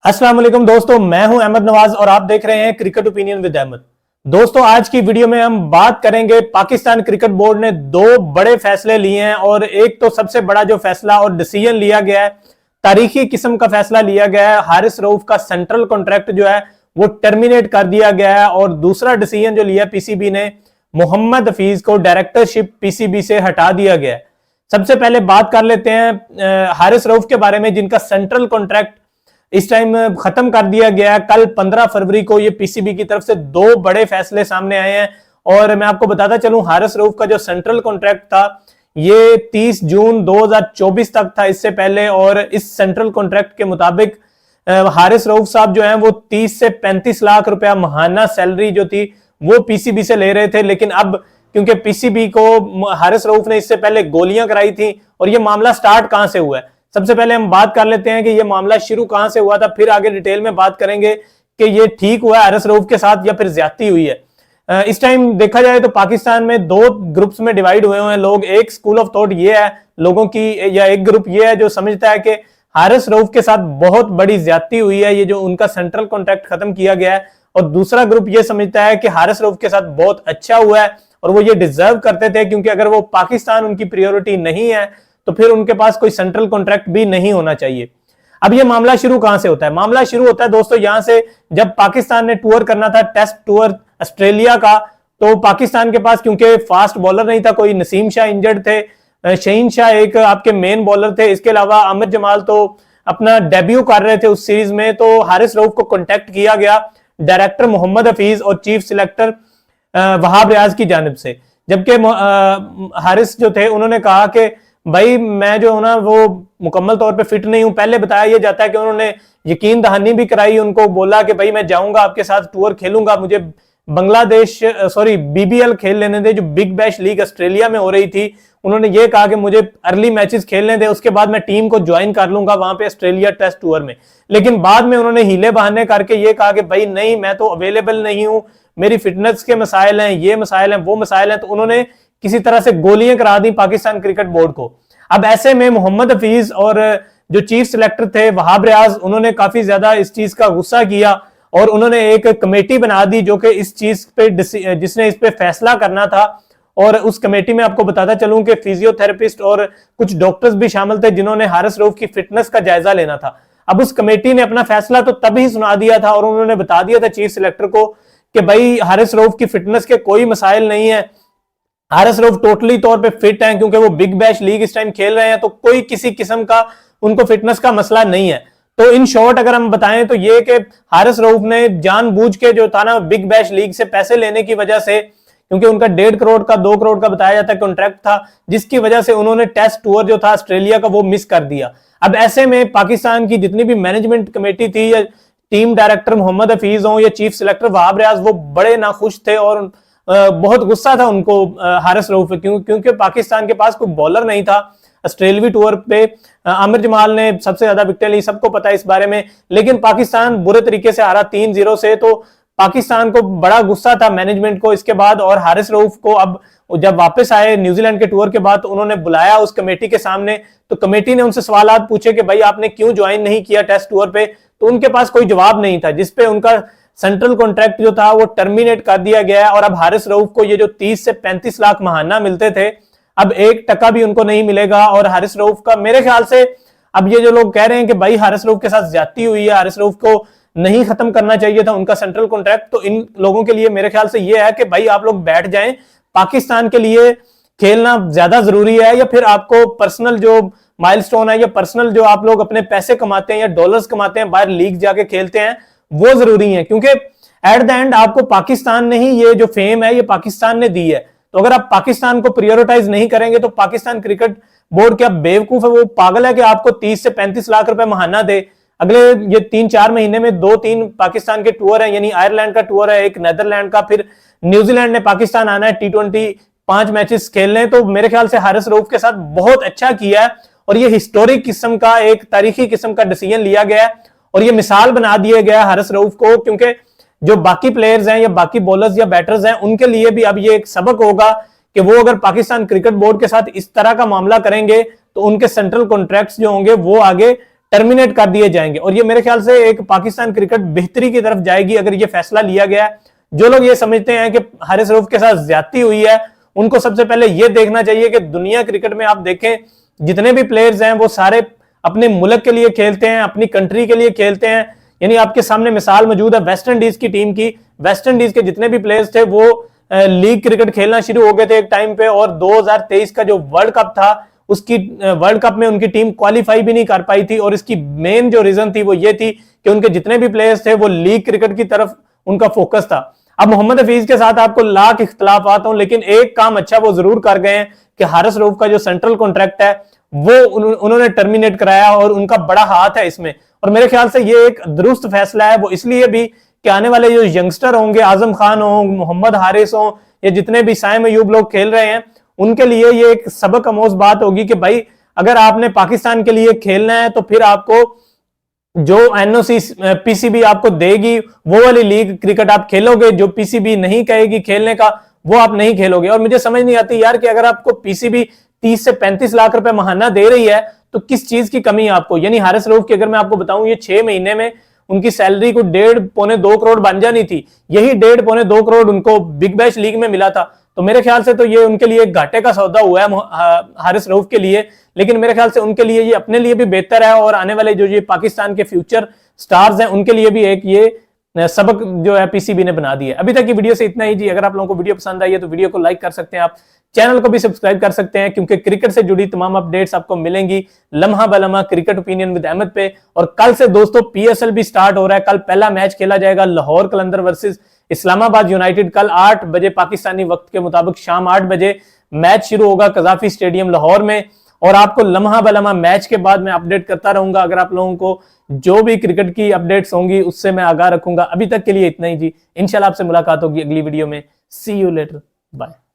अस्सलाम वालेकुम दोस्तों, मैं हूं अहमद नवाज और आप देख रहे हैं क्रिकेट ओपिनियन विद अहमद। दोस्तों, आज की वीडियो में हम बात करेंगे, पाकिस्तान क्रिकेट बोर्ड ने दो बड़े फैसले लिए हैं और एक तो सबसे बड़ा जो फैसला और डिसीजन लिया गया है, तारीखी किस्म का फैसला लिया गया है। हारिस रऊफ का सेंट्रल कॉन्ट्रैक्ट जो है वो टर्मिनेट कर दिया गया है और दूसरा डिसीजन जो लिया पीसीबी ने, मोहम्मद हफीज को डायरेक्टरशिप पीसीबी से हटा दिया गया है। सबसे पहले बात कर लेते हैं हारिस रऊफ के बारे में, जिनका सेंट्रल कॉन्ट्रैक्ट इस टाइम खत्म कर दिया गया है। कल 15 फरवरी को ये पीसीबी की तरफ से दो बड़े फैसले सामने आए हैं और मैं आपको बताता चलूं, हारिस रऊफ का जो सेंट्रल कॉन्ट्रैक्ट था ये 30 जून 2024 तक था इससे पहले, और इस सेंट्रल कॉन्ट्रैक्ट के मुताबिक हारिस रऊफ साहब जो हैं वो 30 से 35 लाख रुपया महाना सैलरी जो थी वो पीसीबी से ले रहे थे। लेकिन अब क्योंकि पीसीबी को हारिस रऊफ ने इससे पहले गोलियां कराई थी, और ये मामला स्टार्ट कहां से हुआ है, सबसे पहले हम बात कर लेते हैं कि ये मामला शुरू कहां से हुआ था, फिर आगे डिटेल में बात करेंगे कि ये ठीक हुआ है हारिस रऊफ के साथ या फिर ज्यादती हुई है। इस टाइम देखा जाए तो पाकिस्तान में दो ग्रुप्स में डिवाइड हुए हैं लोग। एक स्कूल ऑफ थॉट ये है लोगों की, या एक ग्रुप ये है जो समझता है कि हारिस रऊफ के साथ बहुत बड़ी ज्यादती हुई है, ये जो उनका सेंट्रल कॉन्ट्रैक्ट खत्म किया गया है, और दूसरा ग्रुप ये समझता है कि हारिस रऊफ के साथ बहुत अच्छा हुआ है और वो ये डिजर्व करते थे, क्योंकि अगर वो पाकिस्तान उनकी प्रायोरिटी नहीं है तो फिर उनके पास कोई सेंट्रल कॉन्ट्रैक्ट भी नहीं होना चाहिए। अब ये मामला शुरू कहां से होता है? मामला शुरू होता है दोस्तों यहां से, जब पाकिस्तान ने टूर करना था, टेस्ट टूर ऑस्ट्रेलिया का, तो पाकिस्तान के पास क्योंकि फास्ट बॉलर नहीं था कोई, नसीम शाह इंजर्ड थे, शहीन शाह एक आपके मेन बॉलर थे, इसके अलावा आमिर जमाल तो अपना डेब्यू कर रहे थे उस सीरीज में, तो हारिस रऊफ को कॉन्टेक्ट किया गया डायरेक्टर मोहम्मद हफीज और चीफ सिलेक्टर वहाब रियाज की जानिब से। जबकि हारिस जो थे उन्होंने कहा कि भाई मैं जो हूं ना वो मुकम्मल तौर पे फिट नहीं हूं। पहले बताया यह जाता है कि उन्होंने यकीन दहानी भी कराई, उनको बोला कि भाई मैं जाऊंगा आपके साथ टूर खेलूंगा, मुझे बीबीएल खेल लेने दे, जो बिग बैश लीग ऑस्ट्रेलिया में हो रही थी। उन्होंने ये कहा कि मुझे अर्ली मैचेस खेलने दे, उसके बाद मैं टीम को ज्वाइन कर लूंगा वहां पे ऑस्ट्रेलिया टेस्ट टूर में। लेकिन बाद में उन्होंने हीले बहाने करके ये कहा कि भाई नहीं, मैं तो अवेलेबल नहीं हूं, मेरी फिटनेस के मसाइल हैं, ये मसाइल हैं, वो मसाइल हैं, तो उन्होंने किसी तरह से गोलियां करा दी पाकिस्तान क्रिकेट बोर्ड को। अब ऐसे में मोहम्मद हफीज और जो चीफ सिलेक्टर थे वहाब रियाज, उन्होंने काफी ज्यादा इस चीज का गुस्सा किया और उन्होंने एक कमेटी बना दी जो कि इस चीज पे जिसने इस पे फैसला करना था। और उस कमेटी में आपको बताता चलूं कि फिजियोथेरेपिस्ट और कुछ डॉक्टर्स भी शामिल थे जिन्होंने हारिस रऊफ की फिटनेस का जायजा लेना था। अब उस कमेटी ने अपना फैसला तो तभी सुना दिया था और उन्होंने बता दिया था चीफ सिलेक्टर को कि भाई हारिस रऊफ की फिटनेस के कोई मसाइल नहीं है, हारिस रऊफ टोटली तौर पे फिट हैं, क्योंकि वो बिग बैश लीग इस टाइम खेल रहे हैं, तो कोई किसी किस्म का उनको फिटनेस का मसला नहीं है। तो इन शॉर्ट अगर हम बताएं तो ये कि हारिस रऊफ ने जानबूझ के जो था ना बिग बैश लीग से पैसे लेने की वजह से, क्योंकि उनका 1.5 करोड़ का 2 करोड़ का बताया जाता है कॉन्ट्रैक्ट था, जिसकी वजह से उन्होंने टेस्ट टूर जो था ऑस्ट्रेलिया का वो मिस कर दिया। अब ऐसे में पाकिस्तान की जितनी भी मैनेजमेंट कमेटी थी, या टीम डायरेक्टर मोहम्मद हफीज हो या चीफ सिलेक्टर वहाब रियाज, वो बड़े नाखुश थे और बहुत गुस्सा था उनको हारिस रऊफ पे, क्योंकि पाकिस्तान के पास कोई बॉलर नहीं था। ऑस्ट्रेलवी टूर पे आमिर जमाल ने सबसे ज्यादा विकेट ली, सबको पता है इस बारे में, लेकिन पाकिस्तान बुरे तरीके से हारा 3-0 से, तो पाकिस्तान को बड़ा गुस्सा था मैनेजमेंट को इसके बाद। और हारिस रऊफ को अब जब वापस आए न्यूजीलैंड के टूर के बाद, तो उन्होंने बुलाया उस कमेटी के सामने, तो कमेटी ने उनसे सवाल पूछे कि भाई आपने क्यों ज्वाइन नहीं किया टेस्ट टूर पे, तो उनके पास कोई जवाब नहीं था, जिसपे उनका सेंट्रल कॉन्ट्रैक्ट जो था वो टर्मिनेट कर दिया गया है। और अब हारिस रऊफ को ये जो 30 से 35 लाख महाना मिलते थे, अब 1% भी उनको नहीं मिलेगा। और हारिस रऊफ का मेरे ख्याल से, अब ये जो लोग कह रहे हैं कि भाई हारिस रऊफ के साथ ज्यादती हुई है, हारिस रऊफ को नहीं खत्म करना चाहिए था उनका सेंट्रल कॉन्ट्रैक्ट, तो इन लोगों के लिए मेरे ख्याल से ये है कि भाई आप लोग बैठ जाएं, पाकिस्तान के लिए खेलना ज्यादा जरूरी है, या फिर आपको पर्सनल जो माइलस्टोन है या पर्सनल जो आप लोग अपने पैसे कमाते हैं या डॉलर्स कमाते हैं, बाहर लीग जाके खेलते हैं, वो जरूरी है। क्योंकि एट द एंड आपको पाकिस्तान ने ही ये जो फेम है ये पाकिस्तान ने दी है, तो अगर आप पाकिस्तान को प्रायोरिटाइज नहीं करेंगे तो पाकिस्तान क्रिकेट बोर्ड क्या बेवकूफ है, वो पागल है कि आपको 30 से 35 लाख रुपए महाना दे। अगले ये 3-4 महीने में 2-3 पाकिस्तान के टूर है, यानी आयरलैंड का टूर है, एक नेदरलैंड का, फिर न्यूजीलैंड ने पाकिस्तान आना है T20 5 मैचेस खेलने। तो मेरे ख्याल से हारिस रऊफ के साथ बहुत अच्छा किया है और ये हिस्टोरिक किस्म का, एक तारीखी किस्म का डिसीजन लिया गया है और ये मिसाल बना दिया गया हारिस रऊफ को, क्योंकि जो बाकी प्लेयर्स हैं या बाकी बॉलर्स या बैटर्स हैं उनके लिए भी अब ये एक सबक होगा कि वो अगर पाकिस्तान क्रिकेट बोर्ड के साथ इस तरह का मामला करेंगे तो उनके सेंट्रल कॉन्ट्रैक्ट्स जो होंगे वो आगे टर्मिनेट कर दिए जाएंगे। और ये मेरे ख्याल से एक पाकिस्तान क्रिकेट बेहतरी की तरफ जाएगी अगर ये फैसला लिया गया है। जो लोग ये समझते हैं कि हारिस रऊफ के साथ ज्यादती हुई है, उनको सबसे पहले ये देखना चाहिए कि दुनिया क्रिकेट में आप देखें जितने भी प्लेयर्स हैं वो सारे अपने मुल्क के लिए खेलते हैं, अपनी कंट्री के लिए खेलते हैं। यानी आपके सामने मिसाल मौजूद है वेस्ट इंडीज की टीम की। वेस्ट इंडीज के जितने भी प्लेयर्स थे वो लीग क्रिकेट खेलना शुरू हो गए थे एक टाइम पे, और 2023 का जो वर्ल्ड कप था उसकी वर्ल्ड कप में उनकी टीम क्वालिफाई भी नहीं कर पाई थी। और इसकी मेन जो रीजन थी वो ये थी कि उनके जितने भी प्लेयर्स थे वो लीग क्रिकेट की तरफ उनका फोकस था। अब मोहम्मद हफीज के साथ आपको लाख इख्तलाफात हों, लेकिन एक काम अच्छा वो जरूर कर गए हैं कि हारिस रऊफ का जो सेंट्रल कॉन्ट्रैक्ट है वो उन्होंने टर्मिनेट कराया, और उनका बड़ा हाथ है इसमें। और मेरे ख्याल से ये एक दुरुस्त फैसला है, वो इसलिए भी कि आने वाले जो यंगस्टर होंगे, आजम खान हो, मोहम्मद हारिस हो, या जितने भी साइम अयूब लोग खेल रहे हैं, उनके लिए ये एक सबक आमोज बात होगी कि भाई अगर आपने पाकिस्तान के लिए खेलना है तो फिर आपको जो एनओसी पीसीबी आपको देगी वो वाली लीग क्रिकेट आप खेलोगे। जो पीसीबी नहीं कहेगी खेलने का वो आप नहीं खेलोगे। और मुझे समझ नहीं आती यार कि अगर आपको पीसीबी 30 से 35 लाख रुपए महाना दे रही है तो किस चीज की कमी है आपको। यानी हारिस रऊफ की अगर मैं आपको बताऊं ये 6 महीने में उनकी सैलरी को 1.5-2 करोड़ बन जानी थी, यही 1.5-2 करोड़ उनको बिग बैश लीग में मिला था। तो मेरे ख्याल से तो ये उनके लिए घाटे का सौदा हुआ है हारिस रऊफ के लिए, लेकिन मेरे ख्याल से उनके लिए ये अपने लिए भी बेहतर है, और आने वाले जो ये पाकिस्तान के फ्यूचर स्टार्स हैं उनके लिए भी एक ये सबक जो है पीसीबी ने बना दिया। अभी तक की वीडियो से इतना ही जी। अगर आप लोगों को वीडियो पसंद आई है तो वीडियो को लाइक कर सकते हैं, आप चैनल को भी सब्सक्राइब कर सकते हैं, क्योंकि क्रिकेट से जुड़ी तमाम अपडेट्स आपको मिलेंगी लम्हा बलम्हा क्रिकेट ओपिनियन विद अहमद पे। और कल से दोस्तों पीएसएल भी स्टार्ट हो रहा है। कल पहला मैच खेला जाएगा लाहौर कलंदर वर्सेस इस्लामाबाद यूनाइटेड। कल 8 बजे पाकिस्तानी वक्त के मुताबिक शाम 8 बजे मैच शुरू होगा कजाफी स्टेडियम लाहौर में। और आपको लम्हा बलम्हा मैच के बाद मैं अपडेट करता रहूंगा। अगर आप लोगों को जो भी क्रिकेट की अपडेट्स होंगी उससे मैं आगाह रखूंगा। अभी तक के लिए इतना ही जी। इंशाल्लाह आपसे मुलाकात होगी अगली वीडियो में। सी यू लेटर, बाय।